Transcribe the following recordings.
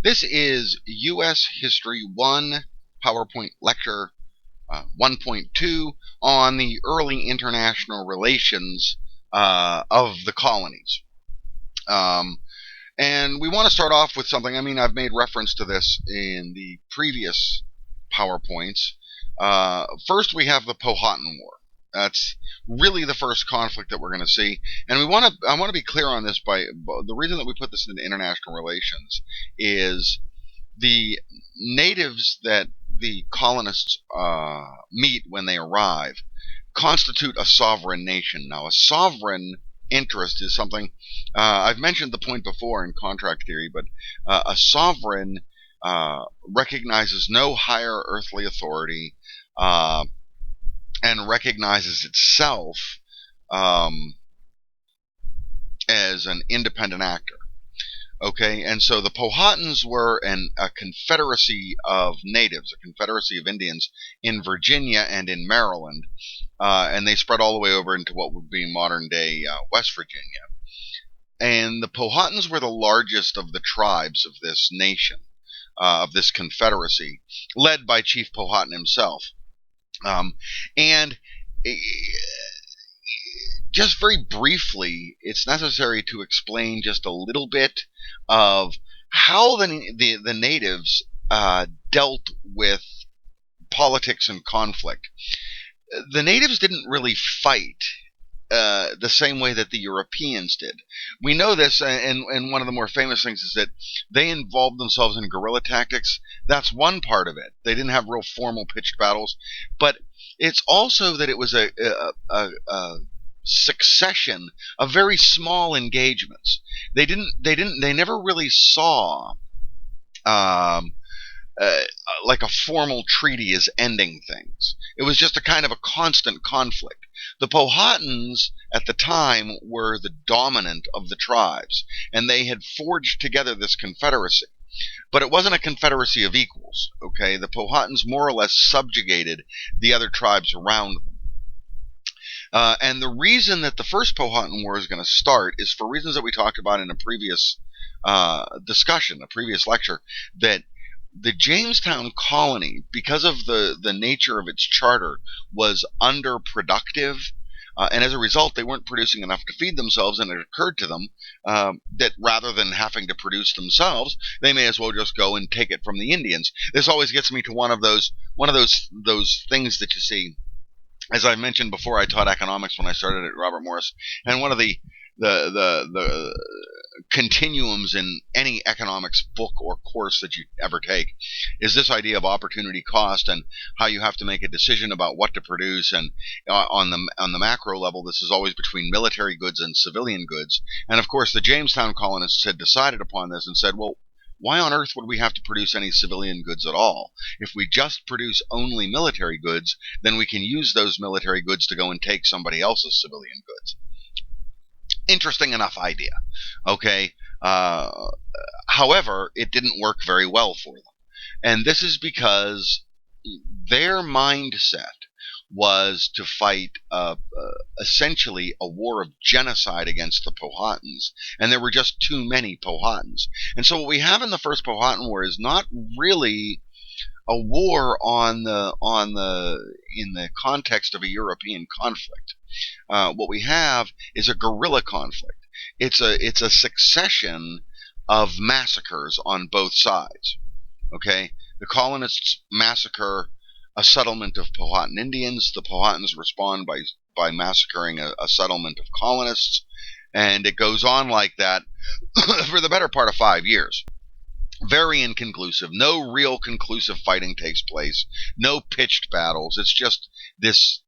This is U.S. History 1 PowerPoint Lecture 1.2 on the early international relations of the colonies. And we want to start off with something. I mean, I've made reference to this in the previous PowerPoints. First, we have the Powhatan War. That's really the first conflict that we're going to see, and I want to be clear on this. By the reason that we put this into international relations is the natives that the colonists meet when they arrive constitute a sovereign nation. Now, a sovereign interest is something I've mentioned the point before in contract theory, but a sovereign recognizes no higher earthly authority and recognizes itself um, as an independent actor. Okay, and so the Powhatans were a confederacy of natives, a confederacy of Indians in Virginia and in Maryland, and they spread all the way over into what would be modern day West Virginia. And the Powhatans were the largest of the tribes of this nation, of this confederacy, led by Chief Powhatan himself. And just very briefly, it's necessary to explain just a little bit of how the natives dealt with politics and conflict. The natives didn't really fight the same way that the Europeans did. We know this, and one of the more famous things is that they involved themselves in guerrilla tactics. That's one part of it. They didn't have real formal pitched battles, but it's also that it was a succession of very small engagements. They never really saw um, uh, like a formal treaty as ending things. It was just a kind of a constant conflict. The Powhatans at the time were the dominant of the tribes, and they had forged together this confederacy. But it wasn't a confederacy of equals. Okay, the Powhatans more or less subjugated the other tribes around them. And the reason that the first Powhatan War is going to start is for reasons that we talked about in a previous discussion, a previous lecture, that the Jamestown colony, because of the nature of its charter, was underproductive. And as a result, they weren't producing enough to feed themselves, and it occurred to them that rather than having to produce themselves, they may as well just go and take it from the Indians. This always gets me to one of those things that you see. As I mentioned before, I taught economics when I started at Robert Morris, and one of the continuums in any economics book or course that you ever take is this idea of opportunity cost and how you have to make a decision about what to produce. And on the macro level, this is always between military goods and civilian goods. And of course, the Jamestown colonists had decided upon this and said, well, why on earth would we have to produce any civilian goods at all? If we just produce only military goods, then we can use those military goods to go and take somebody else's civilian goods. Interesting enough idea. Okay. However, it didn't work very well for them. And this is because their mindset was to fight essentially a war of genocide against the Powhatans, and there were just too many Powhatans. And so what we have in the first Powhatan War is not really a war in the context of a European conflict. What we have is a guerrilla conflict. It's a succession of massacres on both sides. Okay, the colonists massacre a settlement of Powhatan Indians. The Powhatans respond by massacring a settlement of colonists, and it goes on like that for the better part of 5 years. Very inconclusive. No real conclusive fighting takes place. No pitched battles. It's just this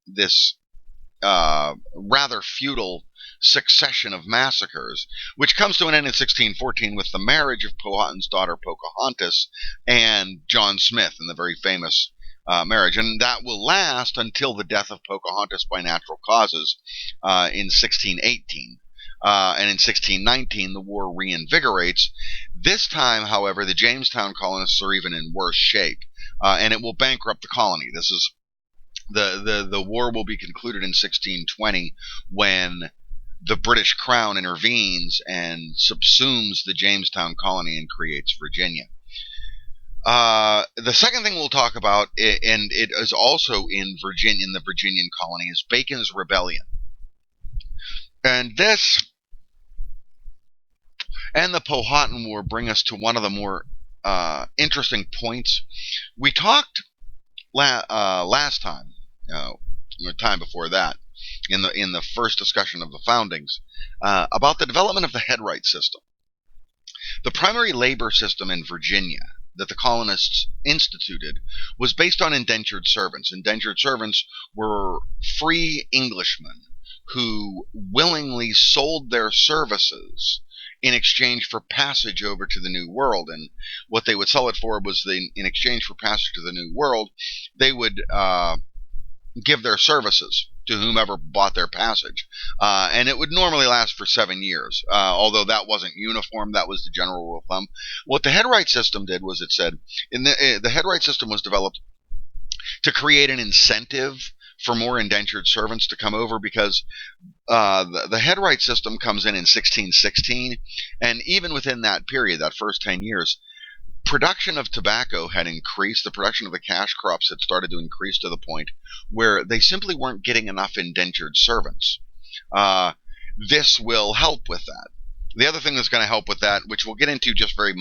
rather futile succession of massacres, which comes to an end in 1614 with the marriage of Powhatan's daughter Pocahontas and John Smith in the very famous marriage. And that will last until the death of Pocahontas by natural causes in 1618. And in 1619, the war reinvigorates. This time, however, the Jamestown colonists are even in worse shape, and it will bankrupt the colony. This is the war will be concluded in 1620 when the British Crown intervenes and subsumes the Jamestown colony and creates Virginia. The second thing we'll talk about, and it is also in Virginia, in the Virginian colony, is Bacon's Rebellion. And this and the Powhatan War bring us to one of the more interesting points. We talked last time, the time before that, in the first discussion of the foundings, about the development of the headright system. The primary labor system in Virginia that the colonists instituted was based on indentured servants. Indentured servants were free Englishmen who willingly sold their services in exchange for passage over to the New World. And what they would sell it for was, in exchange for passage to the New World, they would give their services to whomever bought their passage. And it would normally last for 7 years, although that wasn't uniform. That was the general rule of thumb. What the headright system did was, it said, the headright system was developed to create an incentive for more indentured servants to come over, because the headright system comes in 1616, and even within that period, that first 10 years, production of tobacco had increased. The production of the cash crops had started to increase to the point where they simply weren't getting enough indentured servants. This will help with that. The other thing that's going to help with that, which we'll get into just very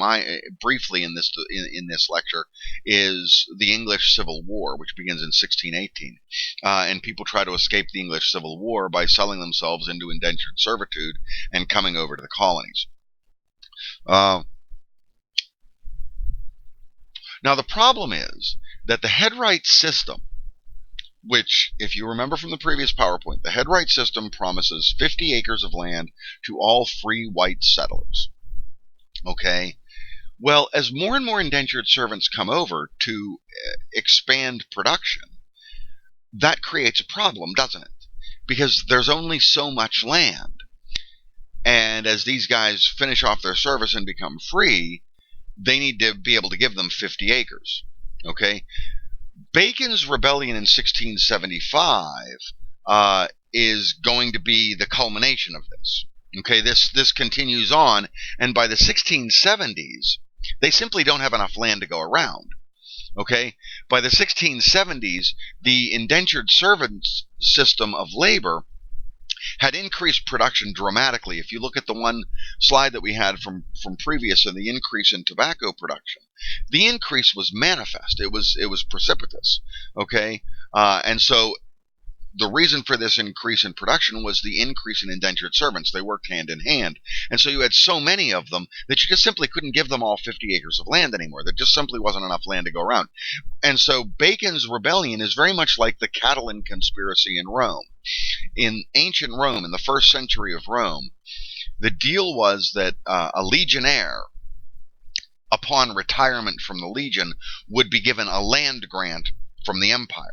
briefly in this lecture, is the English Civil War, which begins in 1618. And people try to escape the English Civil War by selling themselves into indentured servitude and coming over to the colonies. Now, the problem is that the headright system, which, if you remember from the previous PowerPoint, the headright system promises 50 acres of land to all free white settlers. Okay? Well, as more and more indentured servants come over to expand production, that creates a problem, doesn't it? Because there's only so much land. And as these guys finish off their service and become free, they need to be able to give them 50 acres. Okay? Bacon's Rebellion in 1675 is going to be the culmination of this. Okay, this continues on, and by the 1670s, they simply don't have enough land to go around. Okay, by the 1670s, the indentured servants system of labor had increased production dramatically. If you look at the one slide that we had from previous, and the increase in tobacco production, the increase was manifest. It was precipitous. Okay, and so the reason for this increase in production was the increase in indentured servants. They worked hand in hand, and so you had so many of them that you just simply couldn't give them all 50 acres of land anymore. There just simply wasn't enough land to go around. And so Bacon's Rebellion is very much like the Catiline conspiracy in Rome. In ancient Rome, in the 1st century of Rome, the deal was that a legionnaire, upon retirement from the legion, would be given a land grant from the empire.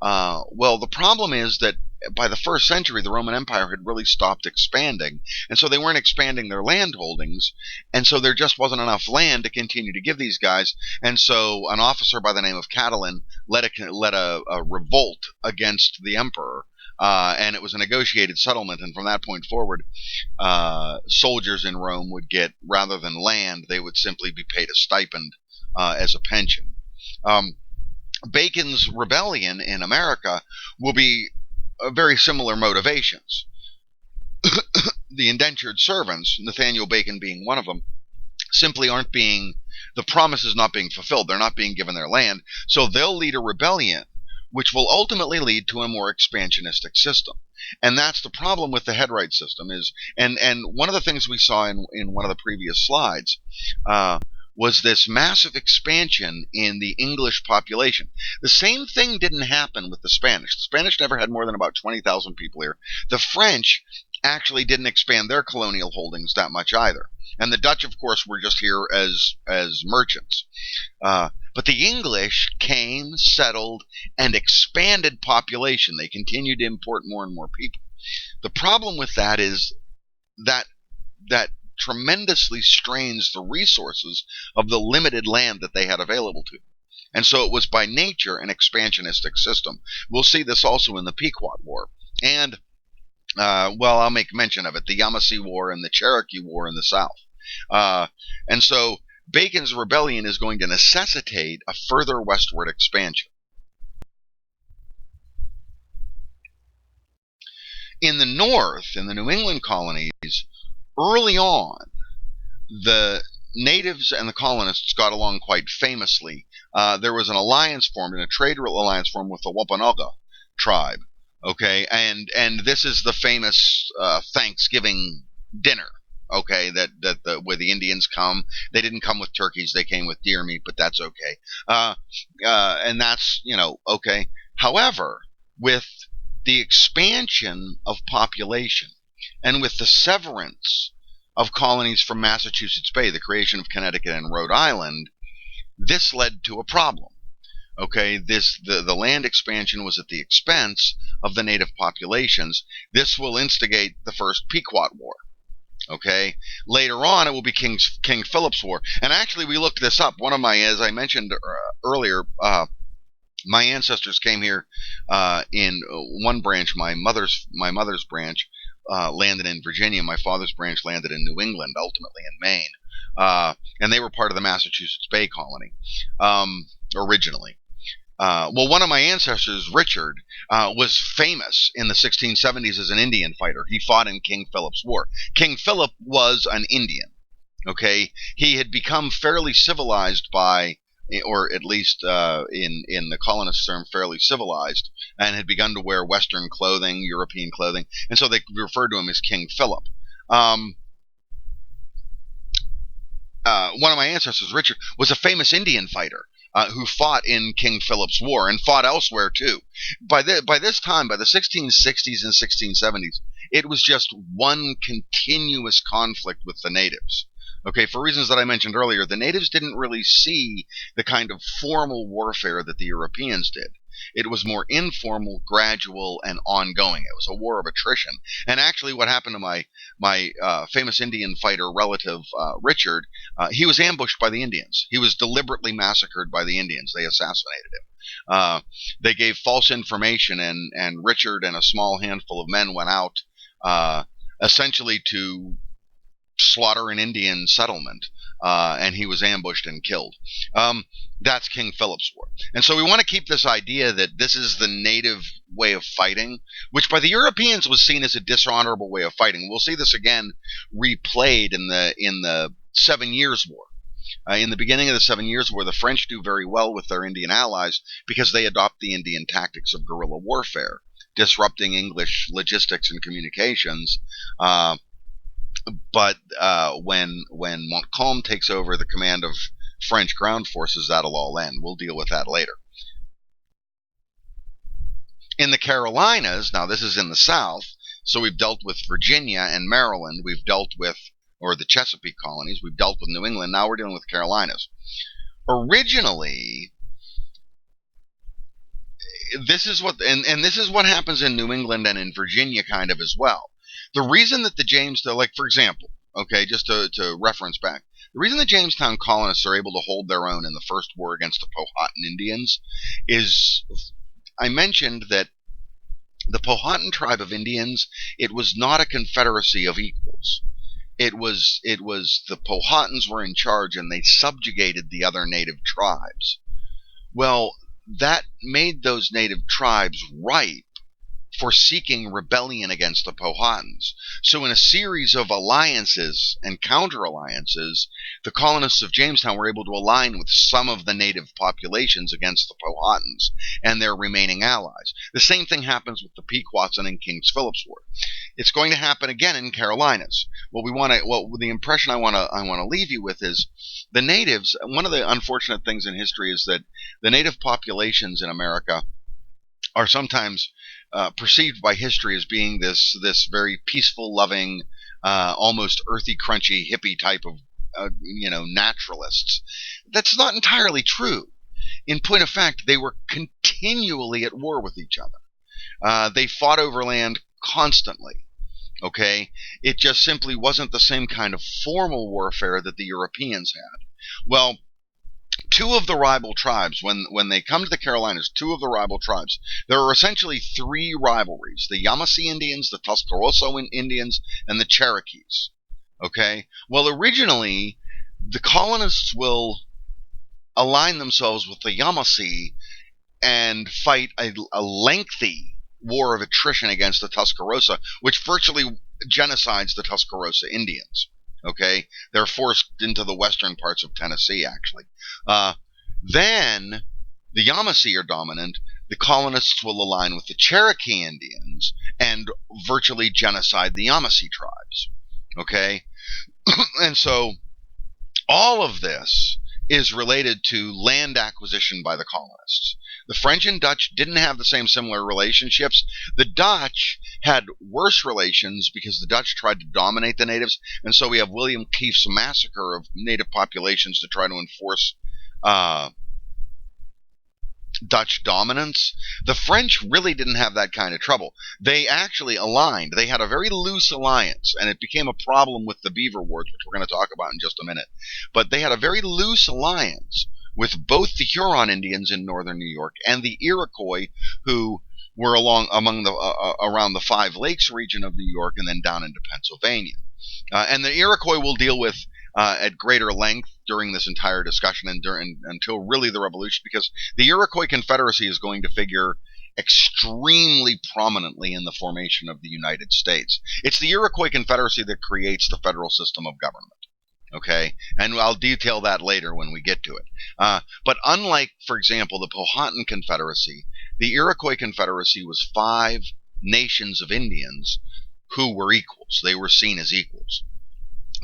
Well, the problem is that by the 1st century, the Roman Empire had really stopped expanding, and so they weren't expanding their land holdings, and so there just wasn't enough land to continue to give these guys, and so an officer by the name of Catiline led a revolt against the emperor, and it was a negotiated settlement, and from that point forward, soldiers in Rome would get, rather than land, they would simply be paid a stipend as a pension. Bacon's Rebellion in America will be very similar motivations. The indentured servants, Nathaniel Bacon being one of them, simply aren't being, the promise is not being fulfilled. They're not being given their land, so they'll lead a rebellion, which will ultimately lead to a more expansionistic system. And that's the problem with the headright system is, and one of the things we saw in one of the previous slides, was this massive expansion in the English population. The same thing didn't happen with the Spanish. The Spanish never had more than about 20,000 people here. The French actually didn't expand their colonial holdings that much either. And the Dutch, of course, were just here as merchants. But the English came, settled, and expanded population. They continued to import more and more people. The problem with that is that tremendously strains the resources of the limited land that they had available to them. And so it was by nature an expansionistic system. We'll see this also in the Pequot War. And, well, I'll make mention of it, the Yamasee War and the Cherokee War in the South. And so Bacon's rebellion is going to necessitate a further westward expansion. In the north, in the New England colonies, early on, the natives and the colonists got along quite famously. There was an alliance formed, and a trade alliance formed with the Wampanoag tribe. Okay, and this is the famous Thanksgiving dinner. Okay, where the Indians come. They didn't come with turkeys; they came with deer meat, but that's okay. And that's okay. However, with the expansion of population and with the severance of colonies from Massachusetts Bay, the creation of Connecticut and Rhode Island, this led to a problem. Okay, the land expansion was at the expense of the native populations. This will instigate the first Pequot War. Okay, later on it will be King Philip's War, and actually we looked this up. One of my, as I mentioned earlier, my ancestors came here in one branch. My mother's branch landed in Virginia. My father's branch landed in New England, ultimately in Maine, and they were part of the Massachusetts Bay Colony originally. Well, one of my ancestors, Richard, was famous in the 1670s as an Indian fighter. He fought in King Philip's War. King Philip was an Indian. Okay, he had become fairly civilized by, or at least in the colonists' term, fairly civilized, and had begun to wear Western clothing, European clothing, and so they referred to him as King Philip. One of my ancestors, Richard, was a famous Indian fighter who fought in King Philip's War and fought elsewhere too. By this time, by the 1660s and 1670s, it was just one continuous conflict with the natives. Okay, for reasons that I mentioned earlier, the natives didn't really see the kind of formal warfare that the Europeans did. It was more informal, gradual, and ongoing. It was a war of attrition. And actually, what happened to my famous Indian fighter relative, Richard, he was ambushed by the Indians. He was deliberately massacred by the Indians. They assassinated him. They gave false information, and Richard and a small handful of men went out essentially to slaughter an Indian settlement, and he was ambushed and killed. That's King Philip's War. And so we want to keep this idea that this is the native way of fighting, which by the Europeans was seen as a dishonorable way of fighting. We'll see this again replayed in the 7 Years' War. In the beginning of the 7 Years' War, the French do very well with their Indian allies because they adopt the Indian tactics of guerrilla warfare, disrupting English logistics and communications. But when Montcalm takes over the command of French ground forces, that'll all end. We'll deal with that later. In the Carolinas, now this is in the South, so we've dealt with Virginia and Maryland. We've dealt with, or the Chesapeake colonies. We've dealt with New England. Now we're dealing with the Carolinas. Originally, this is what, and this is what happens in New England and in Virginia kind of as well. The reason that the Jamestown, like for example, okay, just to reference back, the reason the Jamestown colonists are able to hold their own in the first war against the Powhatan Indians is, I mentioned that the Powhatan tribe of Indians, it was not a confederacy of equals. It was the Powhatans were in charge and they subjugated the other native tribes. Well, that made those native tribes ripe for seeking rebellion against the Powhatans. So in a series of alliances and counter-alliances, the colonists of Jamestown were able to align with some of the native populations against the Powhatans and their remaining allies. The same thing happens with the Pequots and in King Philip's War. It's going to happen again in Carolinas. The impression I want to leave you with is the natives. One of the unfortunate things in history is that the native populations in America are sometimes perceived by history as being this very peaceful, loving, almost earthy, crunchy, hippie type of naturalists. That's not entirely true. In point of fact, they were continually at war with each other. They fought over land constantly. Okay, it just simply wasn't the same kind of formal warfare that the Europeans had. Well, two of the rival tribes, when they come to the Carolinas, two of the rival tribes, there are essentially three rivalries: the Yamasee Indians, the Tuscarawas Indians, and the Cherokees. Okay, well, originally the colonists will align themselves with the Yamasee and fight a lengthy war of attrition against the Tuscarora, which virtually genocides the Tuscarora Indians. Okay, they're forced into the western parts of Tennessee, actually. Then the Yamasee are dominant. The colonists will align with the Cherokee Indians and virtually genocide the Yamasee tribes. Okay, and so all of this is related to land acquisition by the colonists. The French and Dutch didn't have the same similar relationships. The Dutch had worse relations because the Dutch tried to dominate the natives, and so we have William Kieft's massacre of native populations to try to enforce Dutch dominance. The French really didn't have that kind of trouble. They actually aligned. They had a very loose alliance, and it became a problem with the Beaver Wars, which we're going to talk about in just a minute. But they had a very loose alliance with both the Huron Indians in northern New York and the Iroquois, who were around the Five Lakes region of New York and then down into Pennsylvania. And the Iroquois will deal with at greater length during this entire discussion and until really the Revolution, because the Iroquois Confederacy is going to figure extremely prominently in the formation of the United States. It's the Iroquois Confederacy that creates the federal system of government. Okay, and I'll detail that later when we get to it. But unlike, for example, the Powhatan Confederacy, the Iroquois Confederacy was 5 nations of Indians who were equals. They were seen as equals.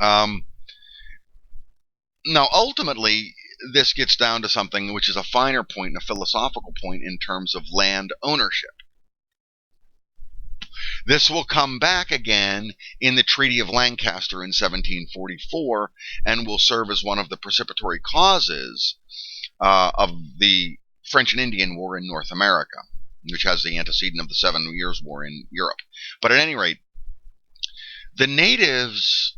Now, ultimately, this gets down to something which is a finer point and a philosophical point in terms of land ownership. This will come back again in the Treaty of Lancaster in 1744 and will serve as one of the precipitory causes of the French and Indian War in North America, which has the antecedent of the 7 Years' War in Europe. But at any rate, the natives'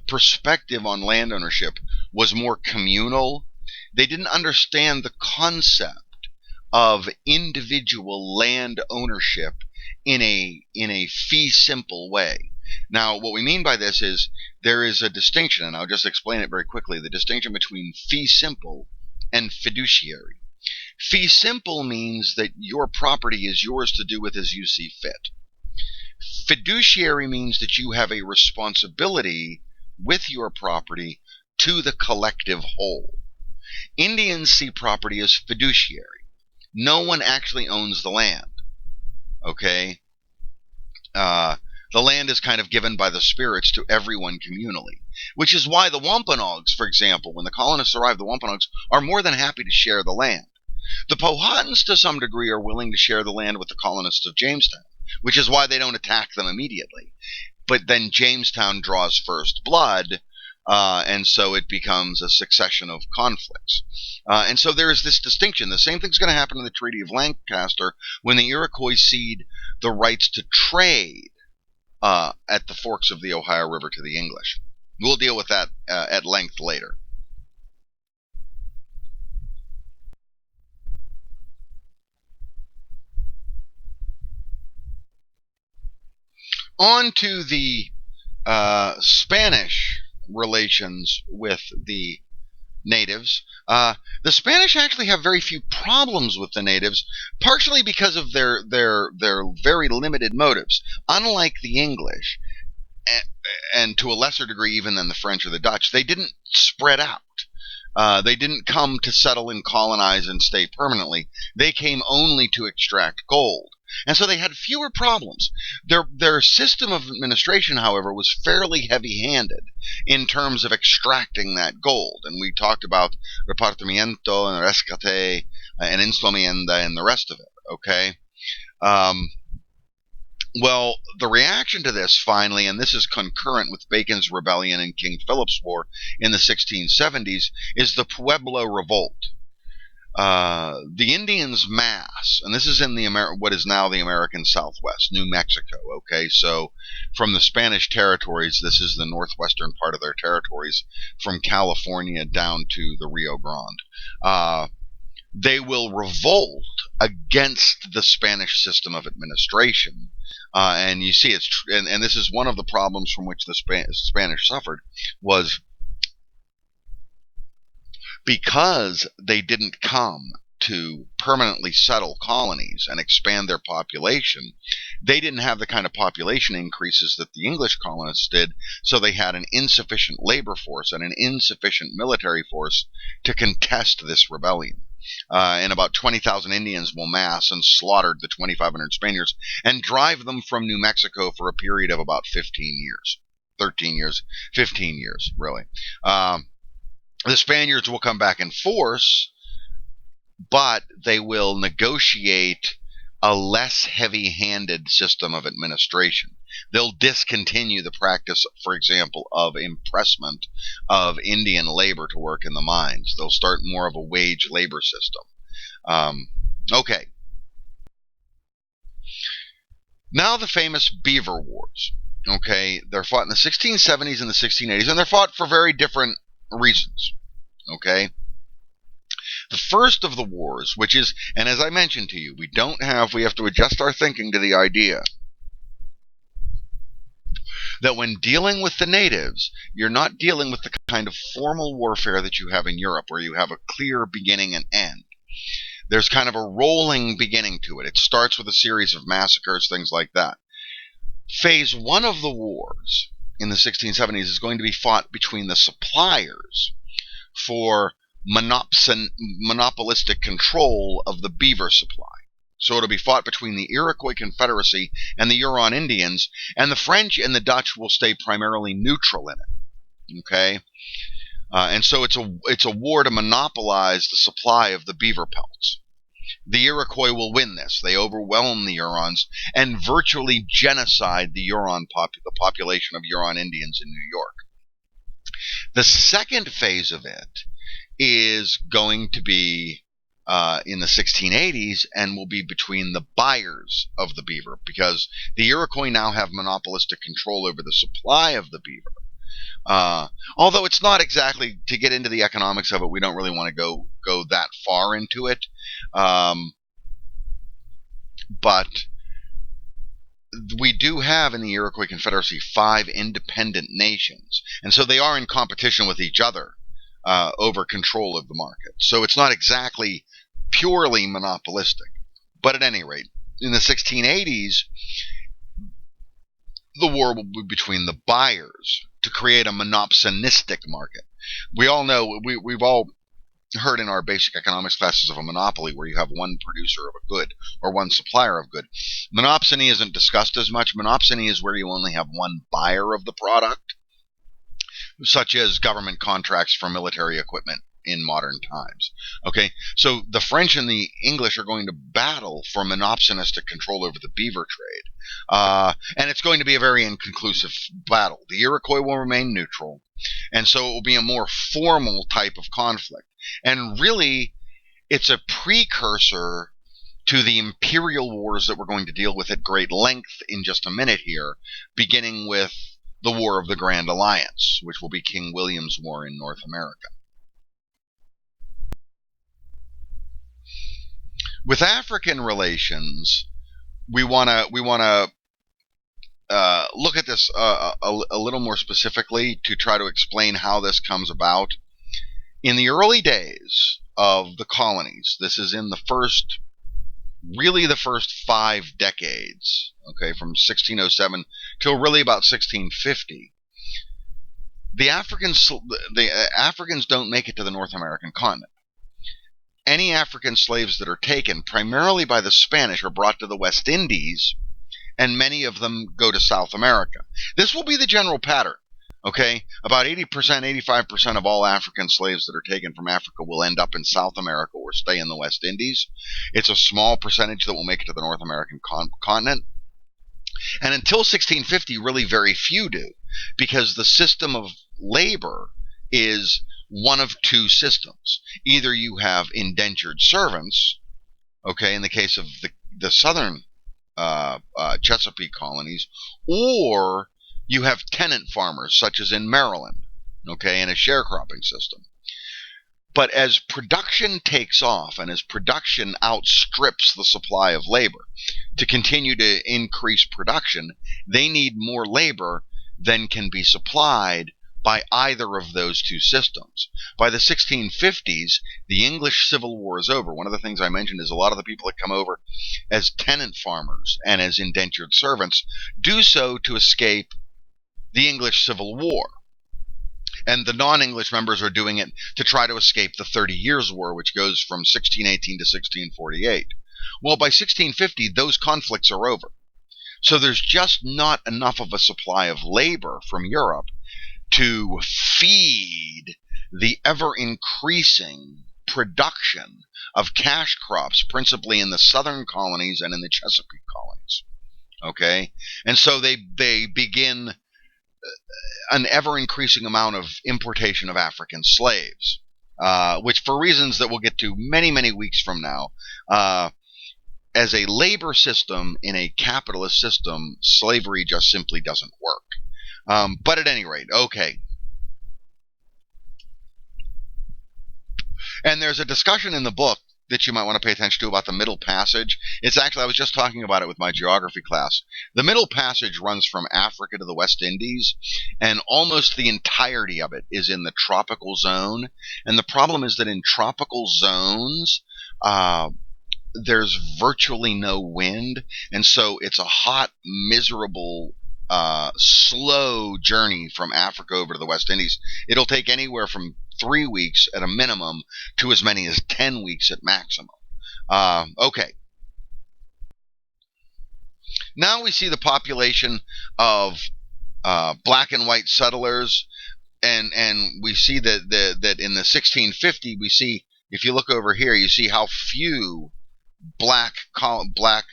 perspective on land ownership was more communal. They didn't understand the concept of individual land ownership in a fee simple way. Now, what we mean by this is there is a distinction, and I'll just explain it very quickly, the distinction between fee simple and fiduciary. Fee simple means that your property is yours to do with as you see fit. Fiduciary means that you have a responsibility with your property to the collective whole. Indians see property as fiduciary. No one actually owns the land. Okay? The land is kind of given by the spirits to everyone communally, which is why the Wampanoags, for example, when the colonists arrive, the Wampanoags are more than happy to share the land. The Powhatans, to some degree, are willing to share the land with the colonists of Jamestown, which is why they don't attack them immediately. But then Jamestown draws first blood, and so it becomes a succession of conflicts. And so there is this distinction. The same thing's going to happen in the Treaty of Lancaster when the Iroquois cede the rights to trade at the forks of the Ohio River to the English. We'll deal with that at length later. On to the Spanish relations with the natives. The Spanish actually have very few problems with the natives, partially because of their very limited motives. Unlike the English, and to a lesser degree even than the French or the Dutch, they didn't spread out. They didn't come to settle and colonize and stay permanently. They came only to extract gold. And so they had fewer problems. Their system of administration, however, was fairly heavy-handed in terms of extracting that gold. And we talked about repartimiento and rescate and encomienda and the rest of it, okay? Well, the reaction to this, finally, and this is concurrent with Bacon's Rebellion and King Philip's War in the 1670s, is the Pueblo Revolt. The Indians mass, and this is in what is now the American Southwest, New Mexico, okay? So from the Spanish territories, this is the northwestern part of their territories, from California down to the Rio Grande. They will revolt against the Spanish system of administration. And you see, and this is one of the problems from which the Spanish suffered, was Because they didn't come to permanently settle colonies and expand their population, they didn't have the kind of population increases that the English colonists did, so they had an insufficient labor force and an insufficient military force to contest this rebellion. And about 20,000 Indians will mass and slaughtered the 2,500 Spaniards and drive them from New Mexico for a period of about 15 years. 13 years, 15 years, really. The Spaniards will come back in force, but they will negotiate a less heavy-handed system of administration. They'll discontinue the practice, for example, of impressment of Indian labor to work in the mines. They'll start more of a wage labor system. Okay. Now the famous Beaver Wars. Okay, they're fought in the 1670s and the 1680s, and they're fought for very different reasons. Okay. The first of the wars, which is, and as I mentioned to you, we have to adjust our thinking to the idea that when dealing with the natives, you're not dealing with the kind of formal warfare that you have in Europe, where you have a clear beginning and end. There's kind of a rolling beginning to it. It starts with a series of massacres, things like that. Phase one of the wars in the 1670s is going to be fought between the suppliers for monopolistic control of the beaver supply. So it'll be fought between the Iroquois Confederacy and the Huron Indians, and the French and the Dutch will stay primarily neutral in it. Okay, and so it's a war to monopolize the supply of the beaver pelts. The Iroquois will win this. They overwhelm the Hurons and virtually genocide the population of Huron Indians in New York. The second phase of it is going to be in the 1680s and will be between the buyers of the beaver, because the Iroquois now have monopolistic control over the supply of the beaver. Although it's not exactly, to get into the economics of it, we don't really want to go that far into it. But we do have in the Iroquois Confederacy 5 independent nations, and so they are in competition with each other over control of the market. So it's not exactly purely monopolistic. But at any rate, in the 1680s, the war will be between the buyers to create a monopsonistic market. We all know, we've all heard in our basic economics classes of a monopoly, where you have one producer of a good or one supplier of good. Monopsony isn't discussed as much. Monopsony is where you only have one buyer of the product, such as government contracts for military equipment in modern times. Okay, so the French and the English are going to battle for monopsonistic control over the beaver trade. And it's going to be a very inconclusive battle. The Iroquois will remain neutral, and so it will be a more formal type of conflict. And really, it's a precursor to the imperial wars that we're going to deal with at great length in just a minute here, beginning with the War of the Grand Alliance, which will be King William's War in North America. With African relations, we want to look at this a little more specifically to try to explain how this comes about. In the early days of the colonies, this is in the first 5 decades, okay, from 1607 till really about 1650, the Africans don't make it to the North American continent. Any African slaves that are taken, primarily by the Spanish, are brought to the West Indies, and many of them go to South America. This will be the general pattern. Okay, about 80%, 85% of all African slaves that are taken from Africa will end up in South America or stay in the West Indies. It's a small percentage that will make it to the North American continent. And until 1650, really very few do, because the system of labor is one of two systems. Either you have indentured servants, okay, in the case of the southern Chesapeake colonies, or you have tenant farmers, such as in Maryland, okay, in a sharecropping system. But as production takes off and as production outstrips the supply of labor, to continue to increase production, they need more labor than can be supplied by either of those two systems. By the 1650s, the English Civil War is over. One of the things I mentioned is a lot of the people that come over as tenant farmers and as indentured servants do so to escape the English Civil War. And the non-English members are doing it to try to escape the 30 Years' War, which goes from 1618 to 1648. Well, by 1650, those conflicts are over. So there's just not enough of a supply of labor from Europe to feed the ever-increasing production of cash crops, principally in the southern colonies and in the Chesapeake colonies. Okay? And so they begin an ever-increasing amount of importation of African slaves, which, for reasons that we'll get to many, many weeks from now, as a labor system in a capitalist system, slavery just simply doesn't work. But at any rate, okay. And there's a discussion in the book that you might want to pay attention to about the Middle Passage. It's actually, I was just talking about it with my geography class. The Middle Passage runs from Africa to the West Indies, and almost the entirety of it is in the tropical zone. And the problem is that in tropical zones, there's virtually no wind, and so it's a hot, miserable, slow journey from Africa over to the West Indies. It'll take anywhere from 3 weeks at a minimum to as many as 10 weeks at maximum. Okay. Now we see the population of black and white settlers, and we see that in the 1650, we see, if you look over here, you see how few black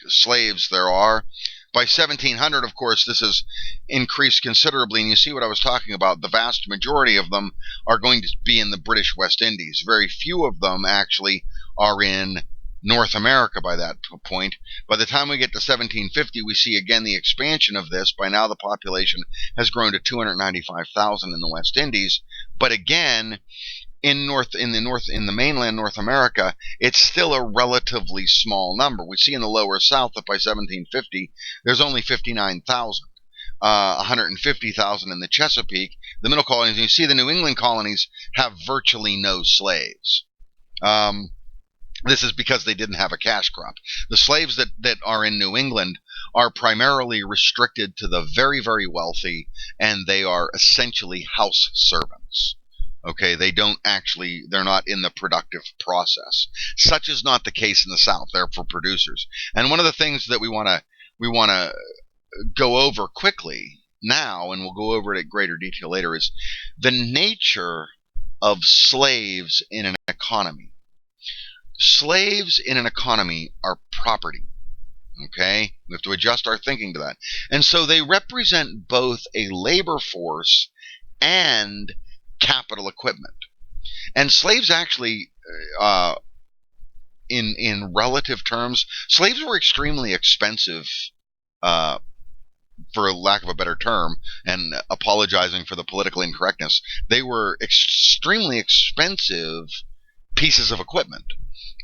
slaves there are. By 1700, of course, this has increased considerably, and you see what I was talking about. The vast majority of them are going to be in the British West Indies. Very few of them actually are in North America by that point. By the time we get to 1750, we see again the expansion of this. By now the population has grown to 295,000 in the West Indies. But again, in the mainland North America, it's still a relatively small number. We see in the lower South that by 1750, there's only 59,000. 150,000 in the Chesapeake. The middle colonies, you see the New England colonies have virtually no slaves. This is because they didn't have a cash crop. The slaves that are in New England are primarily restricted to the very, very wealthy, and they are essentially house servants. Okay, they're not in the productive process. Such is not the case in the South. They're for producers. And one of the things that we want to go over quickly now, and we'll go over it in greater detail later, is the nature of slaves in an economy. Slaves in an economy are property. Okay, we have to adjust our thinking to that. And so they represent both a labor force and capital equipment. And slaves actually, in relative terms, slaves were extremely expensive, for lack of a better term, and apologizing for the political incorrectness. They were extremely expensive pieces of equipment.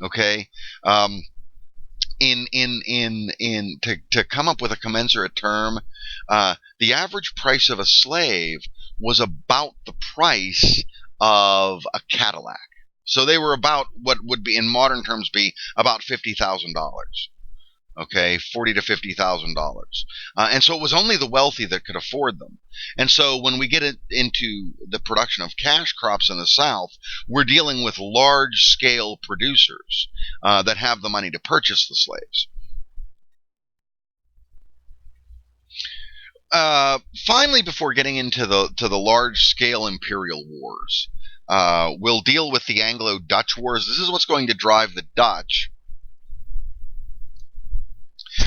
Okay, to come up with a commensurate term, the average price of a slave was about the price of a Cadillac. So they were about what would be, in modern terms, be about $50,000. Okay, $40,000 to $50,000. And so it was only the wealthy that could afford them. And so when we get into the production of cash crops in the South, we're dealing with large-scale producers that have the money to purchase the slaves. Finally, before getting into the large-scale imperial wars, we'll deal with the Anglo-Dutch wars. This is what's going to drive the Dutch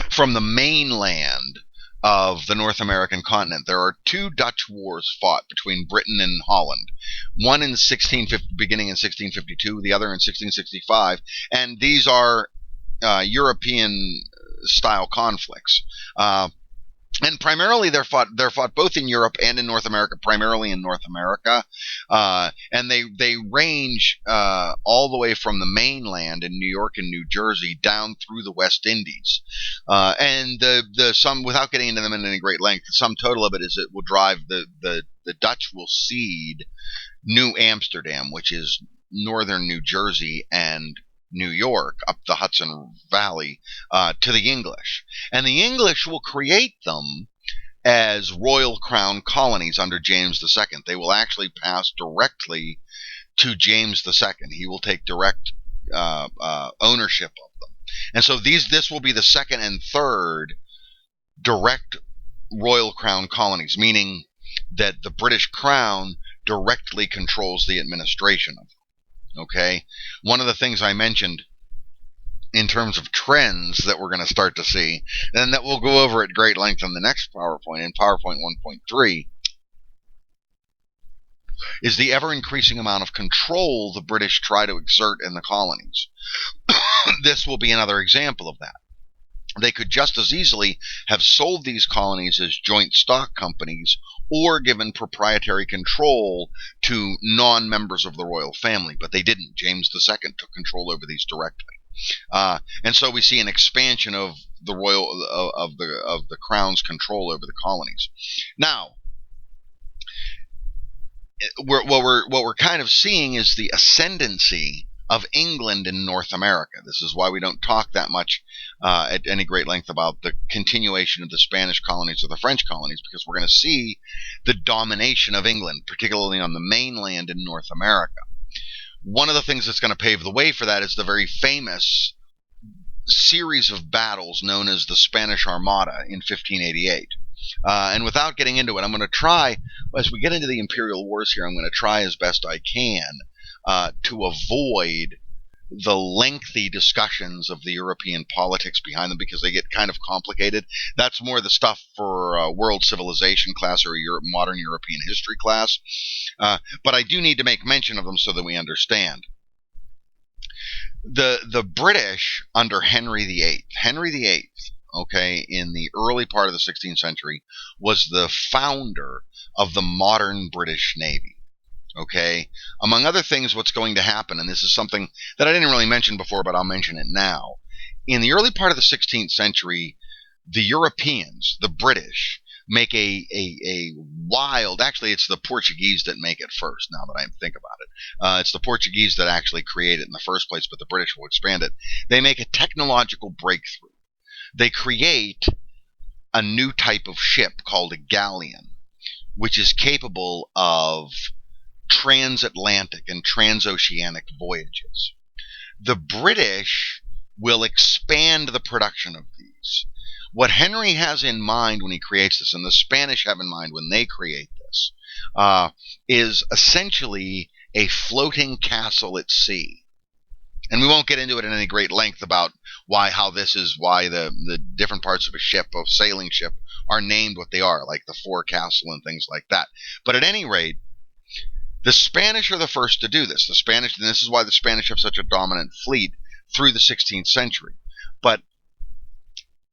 from the mainland of the North American continent. There are two Dutch wars fought between Britain and Holland. One in beginning in 1652, the other in 1665, and these are European-style conflicts. And primarily they're fought both in Europe and in North America, primarily in North America, and they range all the way from the mainland in New York and New Jersey down through the West Indies, and the sum, without getting into them in any great length, the sum total of it is it will drive the Dutch will cede New Amsterdam, which is northern New Jersey and New York up the Hudson Valley, to the English. And the English will create them as royal crown colonies under James II. They will actually pass directly to James II. He will take direct ownership of them. And so this will be the second and third direct royal crown colonies, meaning that the British crown directly controls the administration of them. Okay, one of the things I mentioned in terms of trends that we're going to start to see, and that we'll go over at great length in the next PowerPoint, in PowerPoint 1.3, is the ever-increasing amount of control the British try to exert in the colonies. This will be another example of that. They could just as easily have sold these colonies as joint stock companies or given proprietary control to non-members of the royal family, but they didn't. James II took control over these directly, and so we see an expansion of the the crown's control over the colonies. Now, what we're kind of seeing is the ascendancy of England in North America. This is why we don't talk that much at any great length about the continuation of the Spanish colonies or the French colonies, because we're going to see the domination of England, particularly on the mainland in North America. One of the things that's going to pave the way for that is the very famous series of battles known as the Spanish Armada in 1588. And without getting into it, I'm going to try, as we get into the imperial wars here, I'm going to try as best I can to avoid the lengthy discussions of the European politics behind them, because they get kind of complicated. That's more the stuff for world civilization class or modern European history class. But I do need to make mention of them so that we understand. The British under Henry VIII. Henry VIII, okay, in the early part of the 16th century, was the founder of the modern British Navy. Okay, among other things, what's going to happen, and this is something that I didn't really mention before, but I'll mention it now. In the early part of the 16th century, the Europeans, the British, make a wild, actually it's the Portuguese that make it first, now that I think about it. It's the Portuguese that actually create it in the first place, but the British will expand it. They make a technological breakthrough. They create a new type of ship called a galleon, which is capable of transatlantic and transoceanic voyages. The British will expand the production of these. What Henry has in mind when he creates this, and the Spanish have in mind when they create this, is essentially a floating castle at sea. And we won't get into it in any great length about why the different parts of a ship, a sailing ship, are named what they are, like the forecastle and things like that. But at any rate, the Spanish are the first to do this. And this is why the Spanish have such a dominant fleet through the 16th century. But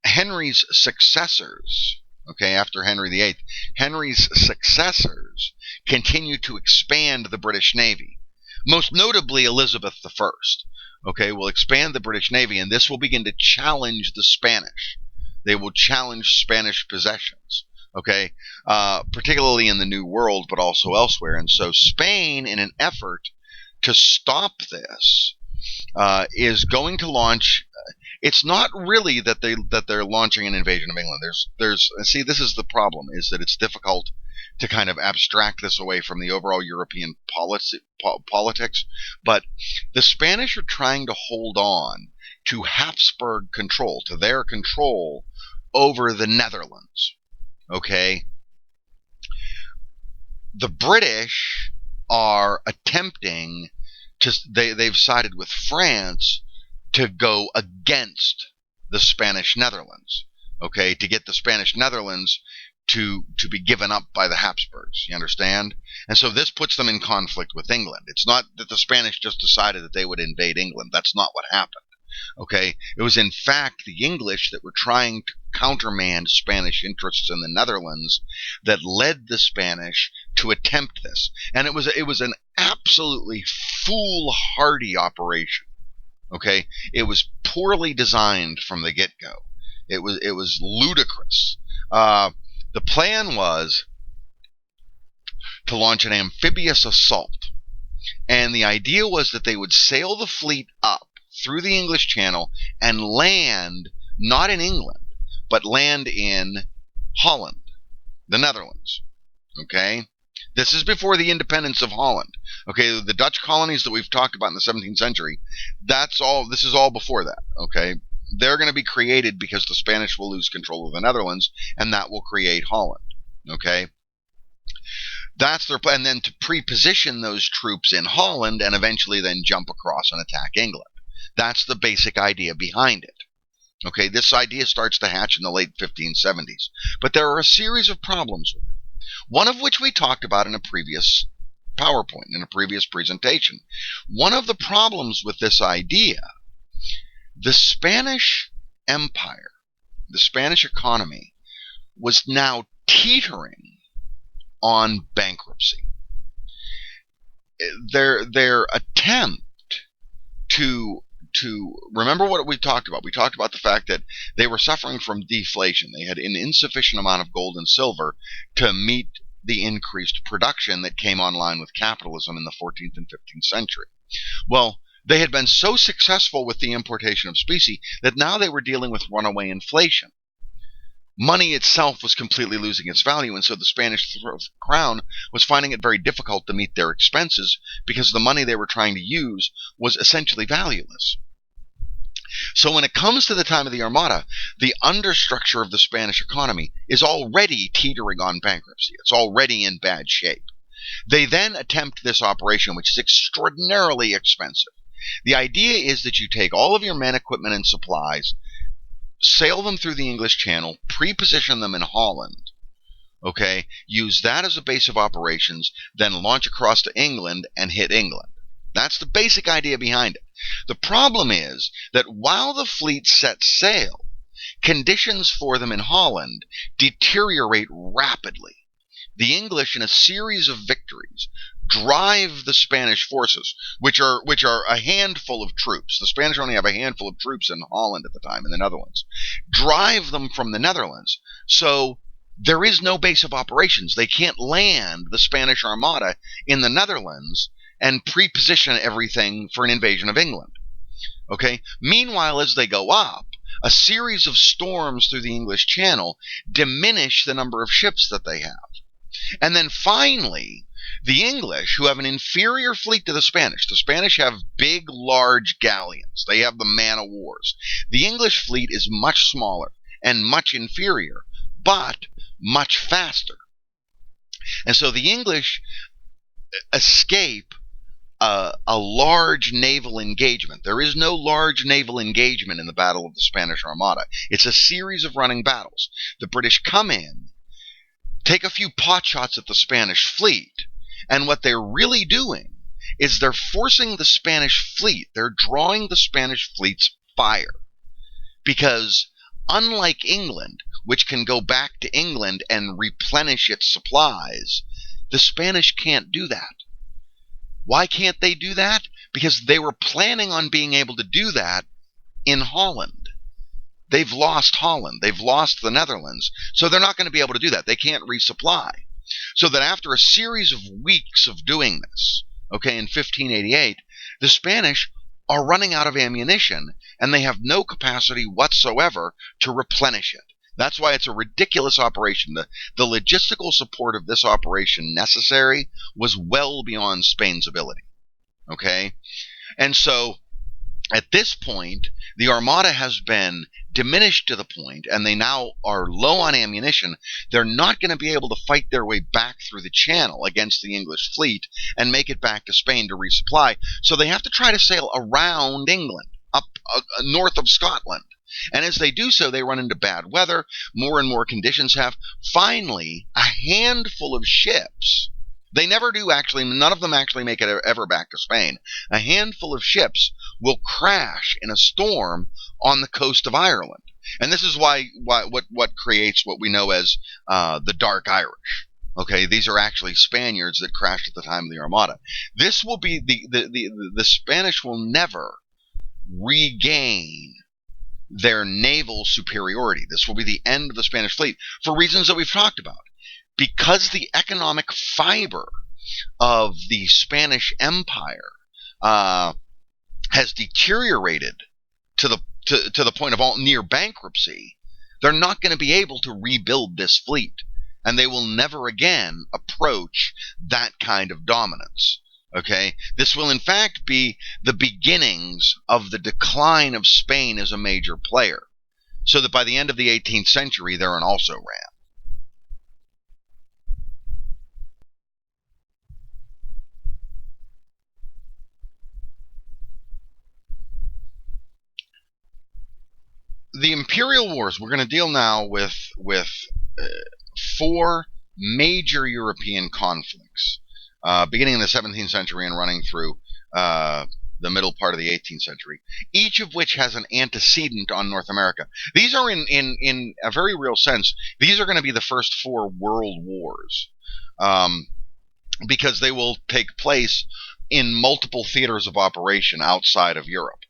Henry's successors, okay, after Henry VIII, Henry's successors continue to expand the British Navy. Most notably, Elizabeth I, okay, will expand the British Navy, and this will begin to challenge the Spanish. They will challenge Spanish possessions. Okay, particularly in the New World, but also elsewhere. And so Spain, in an effort to stop this, is going to launch. It's not really that they're launching an invasion of England. See, this is the problem: is that it's difficult to kind of abstract this away from the overall European politics. But the Spanish are trying to hold on to Habsburg control, to their control over the Netherlands. Okay, the British are attempting to. They've sided with France to go against the Spanish Netherlands. Okay, to get the Spanish Netherlands to be given up by the Habsburgs. You understand? And so this puts them in conflict with England. It's not that the Spanish just decided that they would invade England. That's not what happened. Okay, it was in fact the English that were trying to countermand Spanish interests in the Netherlands that led the Spanish to attempt this, and it was an absolutely foolhardy operation. Okay, it was poorly designed from the get-go. It was ludicrous. The plan was to launch an amphibious assault, and the idea was that they would sail the fleet up through the English Channel and land not in England, but land in Holland, the Netherlands. Okay? This is before the independence of Holland. Okay, the Dutch colonies that we've talked about in the 17th century, this is all before that. Okay? They're going to be created because the Spanish will lose control of the Netherlands, and that will create Holland. Okay? That's their plan. And then to pre-position those troops in Holland and eventually then jump across and attack England. That's the basic idea behind it. Okay, this idea starts to hatch in the late 1570s. But there are a series of problems with it. One of which we talked about in a previous PowerPoint, in a previous presentation. One of the problems with this idea, the Spanish Empire, the Spanish economy, was now teetering on bankruptcy. Their attempt to remember what we talked about. We talked about the fact that they were suffering from deflation. They had an insufficient amount of gold and silver to meet the increased production that came online with capitalism in the 14th and 15th century. Well, they had been so successful with the importation of specie that now they were dealing with runaway inflation. Money itself was completely losing its value, and so the Spanish crown was finding it very difficult to meet their expenses because the money they were trying to use was essentially valueless. So when it comes to the time of the Armada, the understructure of the Spanish economy is already teetering on bankruptcy. It's already in bad shape. They then attempt this operation, which is extraordinarily expensive. The idea is that you take all of your men, equipment, and supplies, sail them through the English Channel, pre-position them in Holland, okay, use that as a base of operations, then launch across to England and hit England. That's the basic idea behind it. The problem is that while the fleet sets sail, conditions for them in Holland deteriorate rapidly. The English, in a series of victories, drive the Spanish forces, which are a handful of troops. The Spanish only have a handful of troops in Holland at the time, in the Netherlands. Drive them from the Netherlands. So there is no base of operations. They can't land the Spanish Armada in the Netherlands and pre-position everything for an invasion of England. Okay? Meanwhile, as they go up, a series of storms through the English Channel diminish the number of ships that they have. And then finally, the English, who have an inferior fleet to the Spanish have big, large galleons. They have the man-of-wars. The English fleet is much smaller and much inferior, but much faster. And so the English escape a large naval engagement. There is no large naval engagement in the Battle of the Spanish Armada. It's a series of running battles. The British come in, take a few pot shots at the Spanish fleet, and what they're really doing is they're forcing the Spanish fleet, they're drawing the Spanish fleet's fire. Because unlike England, which can go back to England and replenish its supplies, the Spanish can't do that. Why can't they do that? Because they were planning on being able to do that in Holland. They've lost Holland. They've lost the Netherlands. So they're not going to be able to do that. They can't resupply. So that after a series of weeks of doing this, okay, in 1588, the Spanish are running out of ammunition, and they have no capacity whatsoever to replenish it. That's why it's a ridiculous operation. The logistical support of this operation necessary was well beyond Spain's ability. Okay? And so, at this point, the Armada has been diminished to the point, and they now are low on ammunition. They're not going to be able to fight their way back through the Channel against the English fleet and make it back to Spain to resupply. So they have to try to sail around England, up north of Scotland. And as they do so, they run into bad weather. More and more conditions have. Finally, a handful of ships They never do actually, none of them actually make it ever back to Spain. A handful of ships will crash in a storm on the coast of Ireland. And this is what creates what we know as the Dark Irish. Okay, these are actually Spaniards that crashed at the time of the Armada. This will be the Spanish will never regain their naval superiority. This will be the end of the Spanish fleet for reasons that we've talked about. Because the economic fiber of the Spanish Empire has deteriorated to the point of near bankruptcy, they're not going to be able to rebuild this fleet, and they will never again approach that kind of dominance. Okay, this will in fact be the beginnings of the decline of Spain as a major player, so that by the end of the 18th century, they're an also-ran. The Imperial Wars. We're going to deal now with four major European conflicts, beginning in the 17th century and running through the middle part of the 18th century, each of which has an antecedent on North America. These are, in a very real sense, these are going to be the first four world wars, because they will take place in multiple theaters of operation outside of Europe.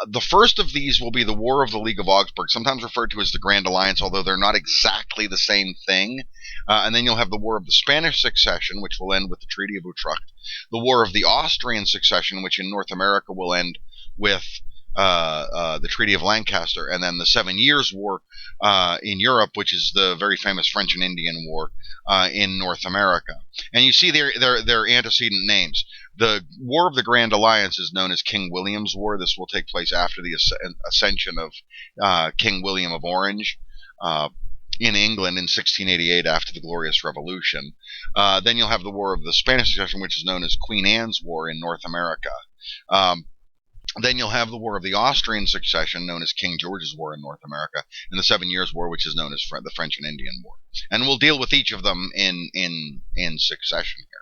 The first of these will be the War of the League of Augsburg, sometimes referred to as the Grand Alliance, although they're not exactly the same thing. And then you'll have the War of the Spanish Succession, which will end with the Treaty of Utrecht. The War of the Austrian Succession, which in North America will end with the Treaty of Lancaster, and then the 7 Years' War in Europe, which is the very famous French and Indian War in North America. And you see their antecedent names. The War of the Grand Alliance is known as King William's War. This will take place after the ascension of King William of Orange in England in 1688 after the Glorious Revolution. Then you'll have the War of the Spanish Succession, which is known as Queen Anne's War in North America. Then you'll have the War of the Austrian Succession, known as King George's War in North America, and the 7 Years' War, which is known as the French and Indian War. And we'll deal with each of them in succession here.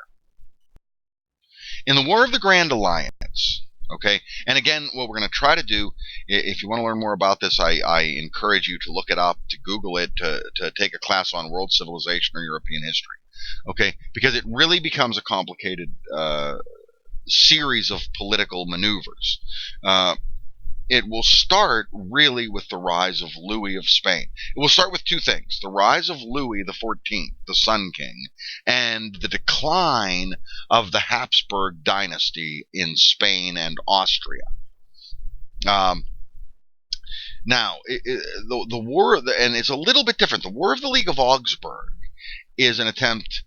In the War of the Grand Alliance, okay, and again, what we're going to try to do, if you want to learn more about this, I encourage you to look it up, to Google it, to take a class on world civilization or European history, okay, because it really becomes a complicated series of political maneuvers. It will start really with the rise of Louis of Spain. It will start with two things: the rise of Louis XIV, the Sun King, and the decline of the Habsburg dynasty in Spain and Austria. Now, the war, and it's a little bit different. The War of the League of Augsburg is an attempt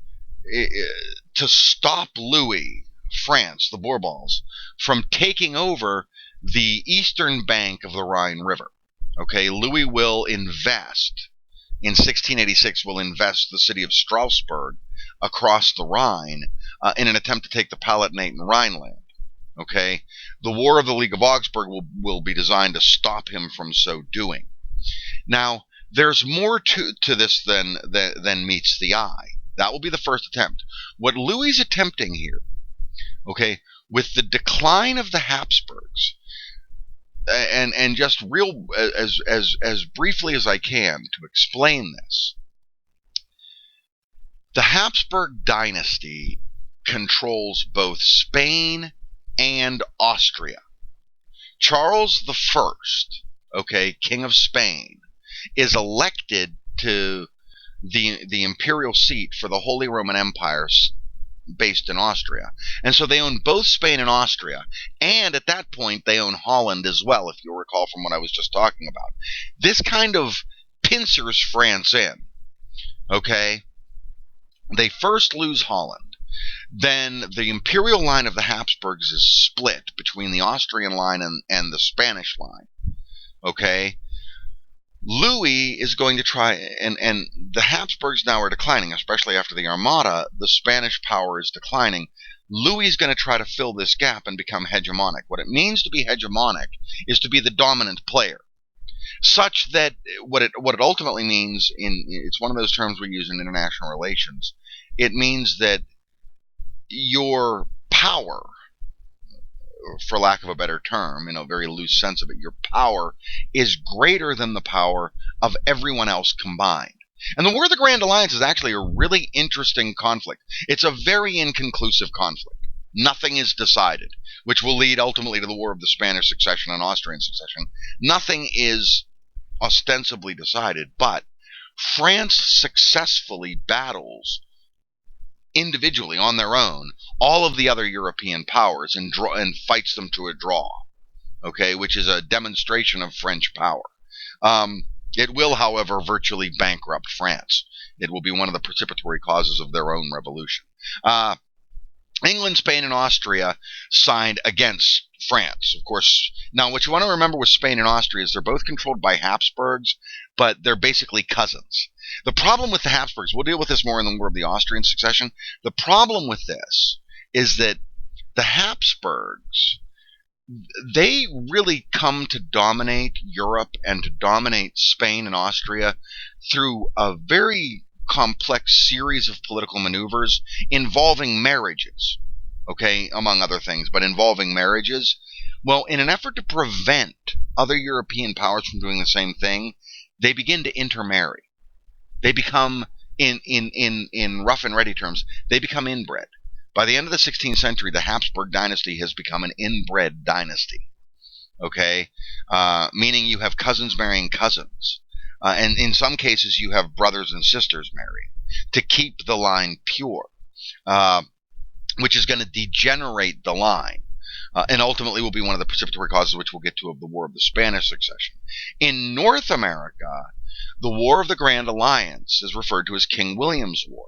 to stop Louis, France, the Bourbons, from taking over the eastern bank of the Rhine River. Okay, Louis will invest, in 1686, will invest the city of Strasbourg across the Rhine in an attempt to take the Palatinate and Rhineland. Okay, the War of the League of Augsburg will be designed to stop him from so doing. Now, there's more to this than meets the eye. That will be the first attempt. What Louis is attempting here, okay, with the decline of the Habsburgs, and just real as briefly as I can to explain this, the Habsburg dynasty controls both Spain and Austria. Charles I, okay, King of Spain, is elected to the imperial seat for the Holy Roman Empire based in Austria. And so they own both Spain and Austria. And at that point, they own Holland as well, if you'll recall from what I was just talking about. This kind of pincers France in. Okay? They first lose Holland. Then the imperial line of the Habsburgs is split between the Austrian line and the Spanish line. Okay? Louis is going to try, and the Habsburgs now are declining, especially after the Armada. The Spanish power is declining. Louis is going to try to fill this gap and become hegemonic. What it means to be hegemonic is to be the dominant player, such that what it ultimately means, it's one of those terms we use in international relations. It means that your power, for lack of a better term, in a very loose sense of it, your power is greater than the power of everyone else combined. And the War of the Grand Alliance is actually a really interesting conflict. It's a very inconclusive conflict. Nothing is decided, which will lead ultimately to the War of the Spanish Succession and Austrian Succession. Nothing is ostensibly decided, but France successfully battles individually on their own all of the other European powers and fights them to a draw. Okay, which is a demonstration of French power. It will, however, virtually bankrupt France. It will be one of the precipitory causes of their own revolution. England, Spain, and Austria signed against France, of course. Now, what you want to remember with Spain and Austria is they're both controlled by Habsburgs, but they're basically cousins. The problem with the Habsburgs, we'll deal with this more in the War of the Austrian Succession. The problem with this is that the Habsburgs, they really come to dominate Europe and to dominate Spain and Austria through a very complex series of political maneuvers involving marriages, okay, among other things, but involving marriages. Well, in an effort to prevent other European powers from doing the same thing, they begin to intermarry. They become, in rough and ready terms, they become inbred. By the end of the 16th century, the Habsburg dynasty has become an inbred dynasty, okay? Meaning you have cousins marrying cousins. And in some cases, you have brothers and sisters marrying to keep the line pure, which is going to degenerate the line. And ultimately will be one of the precipitory causes, which we'll get to, of the War of the Spanish Succession. In North America, the War of the Grand Alliance is referred to as King William's War.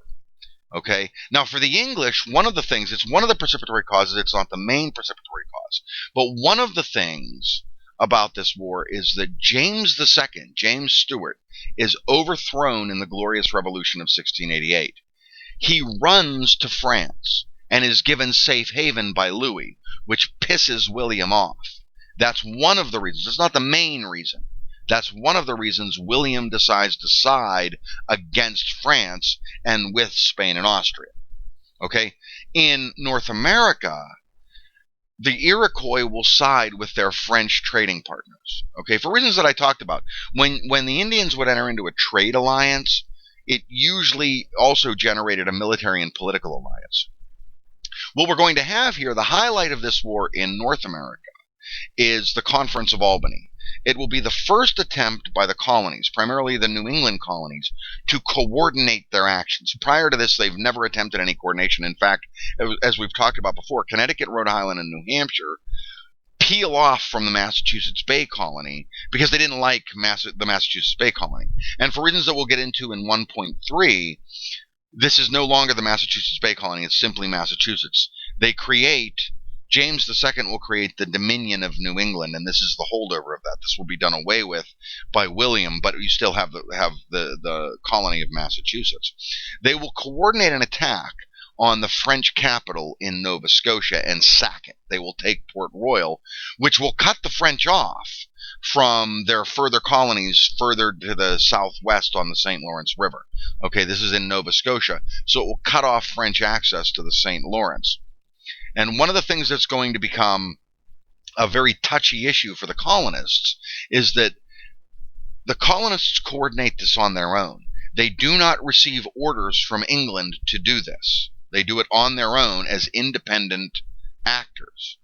Okay. Now, for the English, one of the things, it's one of the precipitory causes, it's not the main precipitory cause, but one of the things about this war is that James II, James Stuart, is overthrown in the Glorious Revolution of 1688. He runs to France and is given safe haven by Louis, which pisses William off. That's one of the reasons. It's not the main reason. That's one of the reasons William decides to side against France and with Spain and Austria. Okay? In North America, the Iroquois will side with their French trading partners. Okay? For reasons that I talked about. When the Indians would enter into a trade alliance, it usually also generated a military and political alliance. What we're going to have here, the highlight of this war in North America, is the Conference of Albany. It will be the first attempt by the colonies, primarily the New England colonies, to coordinate their actions. Prior to this, they've never attempted any coordination. In fact, as we've talked about before, Connecticut, Rhode Island, and New Hampshire peel off from the Massachusetts Bay Colony because they didn't like the Massachusetts Bay Colony. And for reasons that we'll get into in 1.3, this is no longer the Massachusetts Bay Colony, it's simply Massachusetts. James II will create the Dominion of New England, and this is the holdover of that. This will be done away with by William, but you still have the colony of Massachusetts. They will coordinate an attack on the French capital in Nova Scotia and sack it. They will take Port Royal, which will cut the French off from their further colonies further to the southwest on the St. Lawrence River. Okay, this is in Nova Scotia, so it will cut off French access to the St. Lawrence. And one of the things that's going to become a very touchy issue for the colonists is that the colonists coordinate this on their own. They do not receive orders from England to do this. They do it on their own as independent actors.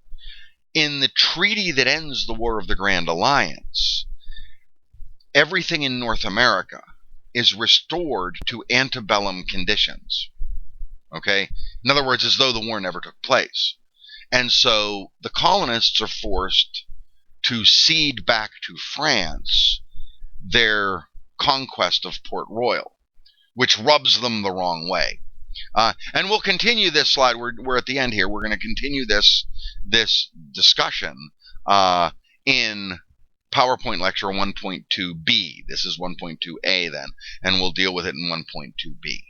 In the treaty that ends the War of the Grand Alliance, everything in North America is restored to antebellum conditions. Okay? In other words, as though the war never took place. And so the colonists are forced to cede back to France their conquest of Port Royal, which rubs them the wrong way. And we'll continue this slide. We're at the end here. We're going to continue this discussion in PowerPoint lecture 1.2b. This is 1.2a then, and we'll deal with it in 1.2b.